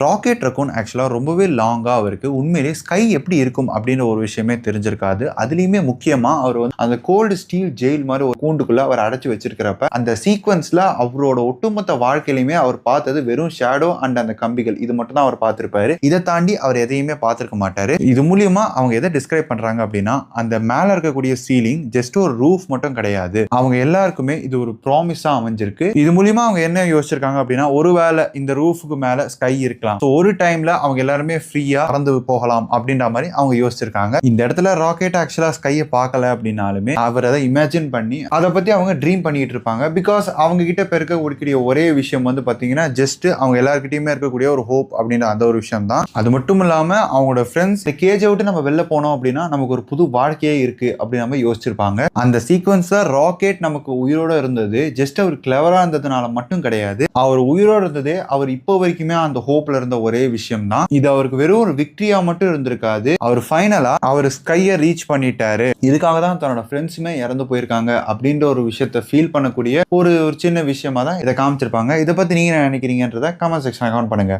Rocket raccoon ஆக்சுவலா ரொம்பவே லாங்கா அவருக்கு உண்மையிலேயே ஸ்கை எப்படி இருக்கும் அப்படின்ற ஒரு விஷயமே தெரிஞ்சிருக்காது. அதுலயுமே முக்கியமா அவர் வந்து அந்த கோல்டு ஸ்டீல் ஜெயில் மாதிரி ஒரு கூண்டுக்குள்ள அவர் அடைச்சு வச்சிருக்கிறப்ப அந்த சீக்வன்ஸ்ல அவரோட ஒட்டுமொத்த வாழ்க்கையிலுமே அவர் பார்த்தது வெறும் ஷேடோ அண்ட் அந்த கம்பிகள் இது மட்டும் தான் அவர் பார்த்திருப்பாரு. இதை தாண்டி அவர் எதையுமே பார்த்திருக்க மாட்டாரு. இது மூலியமா அவங்க எதை டிஸ்கிரைப் பண்றாங்க அப்படின்னா அந்த மேல இருக்கக்கூடிய சீலிங் ஜஸ்ட் ஒரு ரூஃப் மட்டும் கிடையாது. அவங்க எல்லாருக்குமே இது ஒரு ப்ராமிஸா அமைஞ்சிருக்கு. இது மூலியமா அவங்க என்ன யோசிச்சிருக்காங்க அப்படின்னா ஒருவேளை இந்த ரூஃபுக்கு மேல ஸ்கை இருக்கலாம், ஒரு டைம்ல அவங்க எல்லாருமே ஃப்ரீயா பறந்து போகலாம் அப்படின்ற மாதிரி அவங்க யோசிச்சிருக்காங்க. இந்த இடத்துல ராக்கெட் ஆக்சுவலா ஸ்கையை பார்க்கல அப்படின்னாலுமே அவர் அதை இமேஜின் பண்ணி அதை பத்தி அவங்க ட்ரீம் பண்ணிட்டு இருப்பாங்க. பிகாஸ் அவங்க கிட்ட இருக்கக்கூடிய ஒரே விஷயம் வந்து பாத்தீங்கன்னா ஜஸ்ட் அவங்க எல்லாருக்கிட்டையுமே இருக்கக்கூடிய ஒரு ஹோப் அப்படின்ற அந்த ஒரு விஷயம் தான். அது மட்டும் இல்லாம அவங்களோட ஃப்ரெண்ட்ஸ் கேஜை விட்டு நம்ம வெளில போனோம் அப்படின்னா நமக்கு ஒரு புது வாழ்க்கையே இருக்கு அப்படின்னு நம்ம யோசிச்சிருப்பாங்க. அந்த சீக்வன்ஸ்ல ராக்கெட் நமக்கு உயிரோட இருந்தது ஜஸ்ட் அவர் கிளவரா இருந்ததுனால மட்டும் கிடையாது. அவர் உயிரோட இருந்ததே அவர் இப்போ வரைக்குமே அந்த ஹோப்ல இருந்த ஒரே விஷயம் தான். இது அவருக்கு வெறும் ஒரு விக்டரியா மட்டும் இருந்திருக்காது. அவர் ஃபைனலா அவர் ஸ்கையை ரீச் பண்ணிட்டாரு. இதுக்காக தான் தன்னோட ஃப்ரெண்ட்ஸுமே இறந்து போயிருக்காங்க அப்படின்ற ஒரு விஷயத்தை ஃபீல் பண்ணக்கூடிய ஒரு சின்ன விஷயமா தான் இதை காமிச்சிருப்பாங்க. இதை பத்தி நீங்க என்ன நினைக்கிறீங்கன்றத கமெண்ட் செக்ஷன்ல கமெண்ட் பண்ணுங்க.